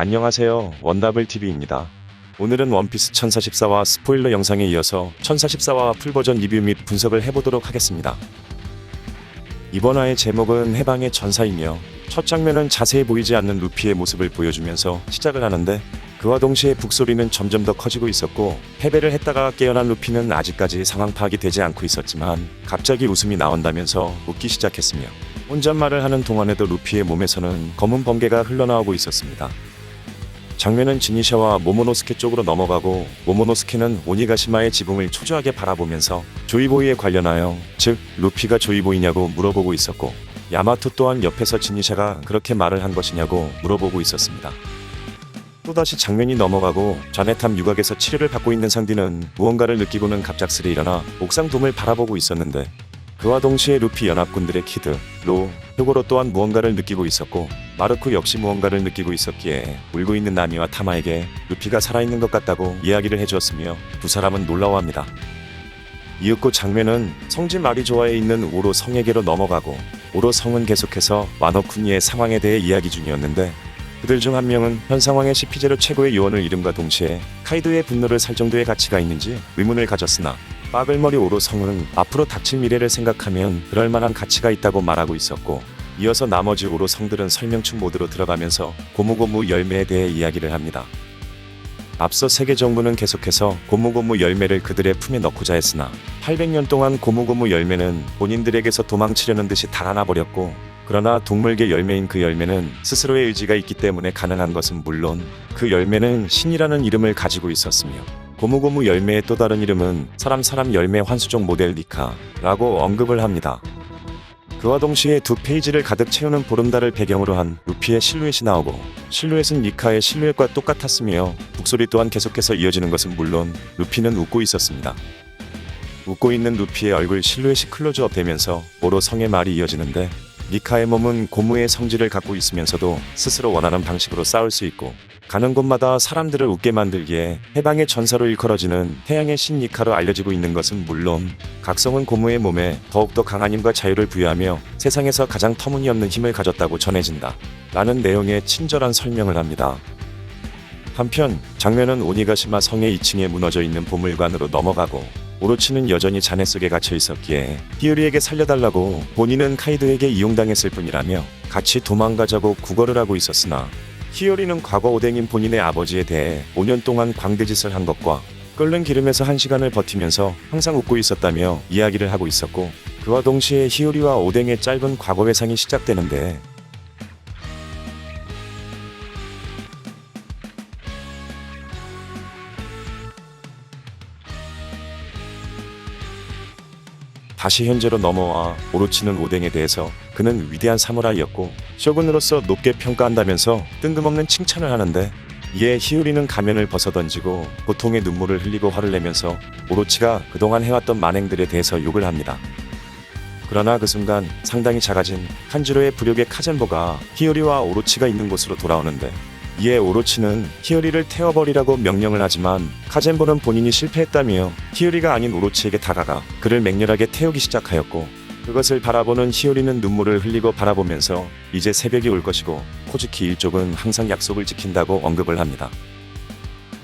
안녕하세요. 원더블TV입니다. 오늘은 원피스 1044와 스포일러 영상에 이어서 1044와 풀버전 리뷰 및 분석을 해보도록 하겠습니다. 이번 화의 제목은 해방의 전사이며 첫 장면은 자세히 보이지 않는 루피의 모습을 보여주면서 시작을 하는데 그와 동시에 북소리는 점점 더 커지고 있었고 패배를 했다가 깨어난 루피는 아직까지 상황 파악이 되지 않고 있었지만 갑자기 웃음이 나온다면서 웃기 시작했으며 혼잣말을 하는 동안에도 루피의 몸에서는 검은 번개가 흘러나오고 있었습니다. 장면은 지니샤와 모모노스케 쪽으로 넘어가고 모모노스케는 오니가시마의 지붕을 초조하게 바라보면서 조이보이에 관련하여 즉 루피가 조이보이냐고 물어보고 있었고 야마토 또한 옆에서 지니샤가 그렇게 말을 한 것이냐고 물어보고 있었습니다. 또다시 장면이 넘어가고 좌뇌탐 유곽에서 치료를 받고 있는 상디는 무언가를 느끼고는 갑작스레 일어나 옥상 돔을 바라보고 있었는데 그와 동시에 루피 연합군들의 키드, 로, 효고로 또한 무언가를 느끼고 있었고 마르쿠 역시 무언가를 느끼고 있었기에 울고 있는 나미와 타마에게 루피가 살아있는 것 같다고 이야기를 해주었으며 두 사람은 놀라워합니다. 이윽고 장면은 성지 마리조아에 있는 오로 성에게로 넘어가고 오로 성은 계속해서 와노쿠니의 상황에 대해 이야기 중이었는데 그들 중 한 명은 현 상황의 시피제로 최고의 요원을 이름과 동시에 카이도의 분노를 살 정도의 가치가 있는지 의문을 가졌으나 빠글머리 오로 성은 앞으로 닥칠 미래를 생각하면 그럴 만한 가치가 있다고 말하고 있었고 이어서 나머지 오로 성들은 설명충 모드로 들어가면서 고무고무 열매에 대해 이야기를 합니다. 앞서 세계 정부는 계속해서 고무고무 열매를 그들의 품에 넣고자 했으나 800년 동안 고무고무 열매는 본인들에게서 도망치려는 듯이 달아나 버렸고 그러나 동물계 열매인 그 열매는 스스로의 의지가 있기 때문에 가능한 것은 물론 그 열매는 신이라는 이름을 가지고 있었으며 고무고무 열매의 또 다른 이름은 사람 열매 환수종 모델 니카라고 언급을 합니다. 그와 동시에 두 페이지를 가득 채우는 보름달을 배경으로 한 루피의 실루엣이 나오고 실루엣은 니카의 실루엣과 똑같았으며 북소리 또한 계속해서 이어지는 것은 물론 루피는 웃고 있었습니다. 웃고 있는 루피의 얼굴 실루엣이 클로즈업 되면서 오로 성의 말이 이어지는데 니카의 몸은 고무의 성질을 갖고 있으면서도 스스로 원하는 방식으로 싸울 수 있고 가는 곳마다 사람들을 웃게 만들기에 해방의 전사로 일컬어지는 태양의 신 니카로 알려지고 있는 것은 물론 각성은 고무의 몸에 더욱더 강한 힘과 자유를 부여하며 세상에서 가장 터무니없는 힘을 가졌다고 전해진다 라는 내용의 친절한 설명을 합니다. 한편 장면은 오니가시마 성의 2층에 무너져 있는 보물관으로 넘어가고 오로치는 여전히 잔해 속에 갇혀 있었기에 히요리에게 살려달라고 본인은 카이도에게 이용당했을 뿐이라며 같이 도망가자고 구걸을 하고 있었으나 히요리는 과거 오뎅인 본인의 아버지에 대해 5년 동안 광대짓을 한 것과 끓는 기름에서 1시간을 버티면서 항상 웃고 있었다며 이야기를 하고 있었고 그와 동시에 히요리와 오뎅의 짧은 과거 회상이 시작되는데 다시 현재로 넘어와 오로치는 오뎅에 대해서 그는 위대한 사무라이였고 쇼군으로서 높게 평가한다면서 뜬금없는 칭찬을 하는데 이에 히요리는 가면을 벗어던지고 고통의 눈물을 흘리고 화를 내면서 오로치가 그동안 해왔던 만행들에 대해서 욕을 합니다. 그러나 그 순간 상당히 작아진 칸지로의 부력의 카젠보가 히요리와 오로치가 있는 곳으로 돌아오는데 이에 오로치는 히요리를 태워버리라고 명령을 하지만 카젠보는 본인이 실패했다며 히요리가 아닌 오로치에게 다가가 그를 맹렬하게 태우기 시작하였고 그것을 바라보는 히요리는 눈물을 흘리고 바라보면서 이제 새벽이 올 것이고 코즈키 일족은 항상 약속을 지킨다고 언급을 합니다.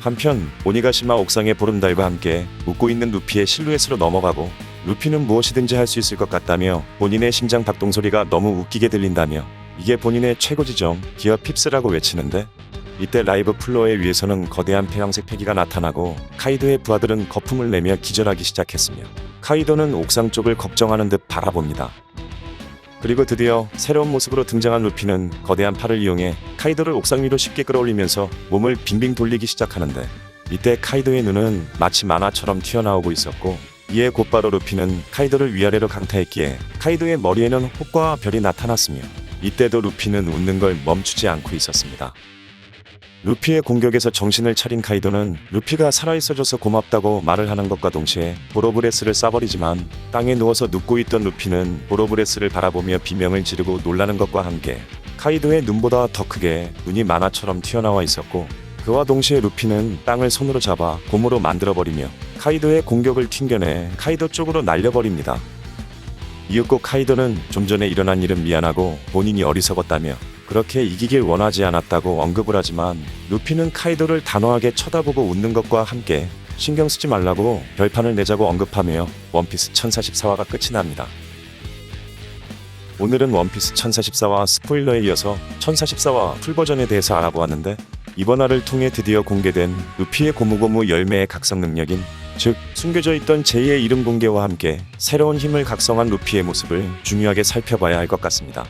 한편 오니가시마 옥상의 보름달과 함께 웃고 있는 루피의 실루엣으로 넘어가고 루피는 무엇이든지 할 수 있을 것 같다며 본인의 심장 박동 소리가 너무 웃기게 들린다며 이게 본인의 최고 지점 기어 핍스라고 외치는데 이때 라이브 플로어에 위에서는 거대한 폐광색 패기가 나타나고 카이도의 부하들은 거품을 내며 기절하기 시작했으며 카이도는 옥상 쪽을 걱정하는 듯 바라봅니다. 그리고 드디어 새로운 모습으로 등장한 루피는 거대한 팔을 이용해 카이도를 옥상 위로 쉽게 끌어올리면서 몸을 빙빙 돌리기 시작하는데 이때 카이도의 눈은 마치 만화처럼 튀어나오고 있었고 이에 곧바로 루피는 카이도를 위아래로 강타했기에 카이도의 머리에는 혹과 별이 나타났으며 이때도 루피는 웃는 걸 멈추지 않고 있었습니다. 루피의 공격에서 정신을 차린 카이도는 루피가 살아있어줘서 고맙다고 말을 하는 것과 동시에 보로브레스를 쏴버리지만 땅에 누워서 눕고 있던 루피는 보로브레스를 바라보며 비명을 지르고 놀라는 것과 함께 카이도의 눈보다 더 크게 눈이 만화처럼 튀어나와 있었고 그와 동시에 루피는 땅을 손으로 잡아 곰으로 만들어버리며 카이도의 공격을 튕겨내 카이도 쪽으로 날려버립니다. 이윽고 카이도는 좀 전에 일어난 일은 미안하고 본인이 어리석었다며 그렇게 이기길 원하지 않았다고 언급을 하지만 루피는 카이도를 단호하게 쳐다보고 웃는 것과 함께 신경 쓰지 말라고 별판을 내자고 언급하며 원피스 1044화가 끝이 납니다. 오늘은 원피스 1044화 스포일러에 이어서 1044화 풀버전에 대해서 알아보았는데, 이번 화를 통해 드디어 공개된 루피의 고무고무 열매의 각성 능력인, 즉 숨겨져 있던 제2의 이름 공개와 함께 새로운 힘을 각성한 루피의 모습을 중요하게 살펴봐야 할 것 같습니다.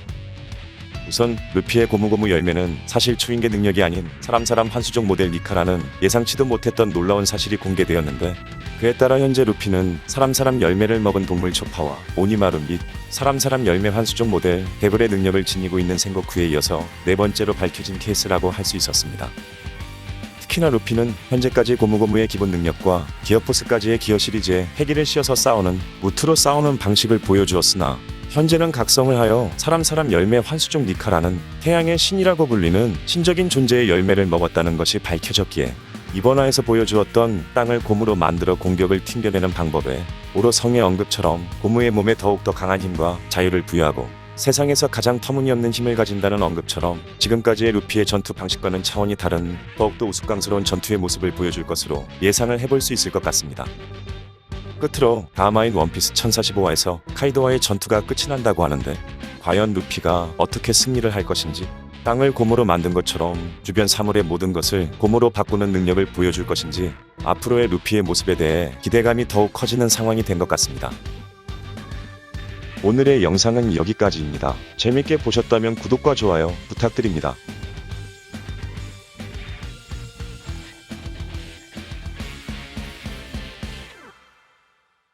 우선 루피의 고무고무 열매는 사실 초인계 능력이 아닌 사람 환수종 모델 니카라는 예상치도 못했던 놀라운 사실이 공개되었는데, 그에 따라 현재 루피는 사람 열매를 먹은 동물 초파와 오니마루 및 사람 열매 환수종 모델 데블의 능력을 지니고 있는 생고쿠에 이어서 네 번째로 밝혀진 케이스라고 할 수 있었습니다. 특히나 루피는 현재까지 고무고무의 기본 능력과 기어포스까지의 기어 시리즈에 패기를 씌워서 싸우는 무트로 싸우는 방식을 보여주었으나, 현재는 각성을 하여 사람 열매 환수종 니카라는 태양의 신이라고 불리는 신적인 존재의 열매를 먹었다는 것이 밝혀졌기에, 이번 화에서 보여주었던 땅을 고무로 만들어 공격을 튕겨내는 방법에 오로성의 언급처럼 고무의 몸에 더욱더 강한 힘과 자유를 부여하고 세상에서 가장 터무니없는 힘을 가진다는 언급처럼 지금까지의 루피의 전투 방식과는 차원이 다른 더욱더 우스꽝스러운 전투의 모습을 보여줄 것으로 예상을 해볼 수 있을 것 같습니다. 끝으로 다음 화인 원피스 1045화에서 카이도와의 전투가 끝이 난다고 하는데, 과연 루피가 어떻게 승리를 할 것인지, 땅을 고무로 만든 것처럼 주변 사물의 모든 것을 고무로 바꾸는 능력을 보여줄 것인지, 앞으로의 루피의 모습에 대해 기대감이 더욱 커지는 상황이 된 것 같습니다. 오늘의 영상은 여기까지입니다. 재밌게 보셨다면 구독과 좋아요 부탁드립니다.